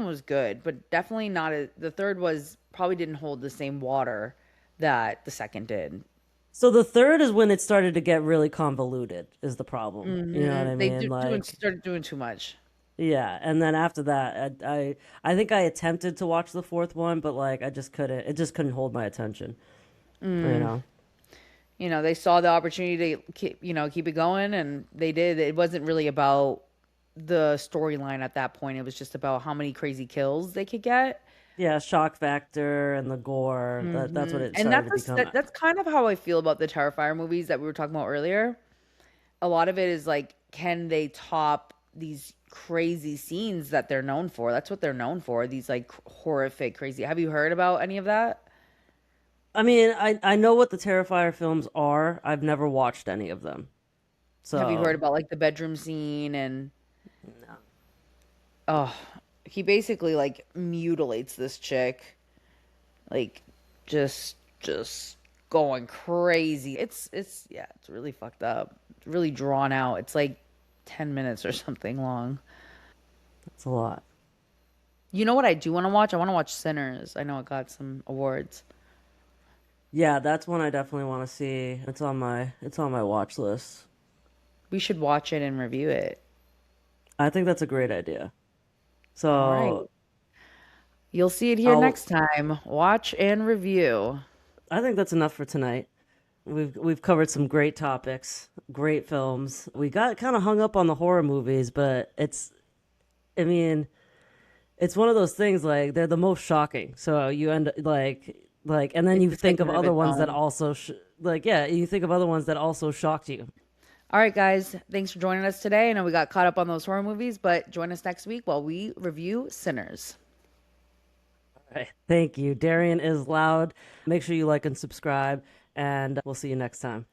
was good, but definitely not the third was probably didn't hold the same water that the second did. So the third is when it started to get really convoluted, is the problem. You know what I They mean? started doing too much. Yeah, and then after that, I think I attempted to watch the fourth one, but like I just couldn't. It just couldn't hold my attention. You know. You know, they saw the opportunity to keep it going, and they did. It wasn't really about the storyline at that point. It was just about how many crazy kills they could get. Yeah, shock factor and the gore. That's what it And started to become. that's kind of how I feel about the Terrifier movies that we were talking about earlier. A lot of it is like, can they top these crazy scenes that they're known for? That's what they're known for. These like horrific, crazy. Have you heard about any of that? I mean, I know what the Terrifier films are. I've never watched any of them. So Have you heard about like the bedroom scene and oh, he basically like mutilates this chick, like just going crazy. It's really fucked up. It's really drawn out. It's like 10 minutes or something long. It's a lot. You know what I do want to watch? I want to watch Sinners. I know it got some awards. Yeah, that's one I definitely want to see. It's on my watch list. We should watch it and review it. I think that's a great idea. So All right. You'll see it here I'll- next time. Watch and review. I think that's enough for tonight. We've covered some great topics, great films. We got kind of hung up on the horror movies, but it's one of those things like they're the most shocking. So you end like and then you think of taking it a other bit ones that long. also you think of other ones that also shocked you. All right, guys. Thanks for joining us today. I know we got caught up on those horror movies, but join us next week while we review Sinners. All right. Thank you. Darien is loud. Make sure you like and subscribe, and we'll see you next time.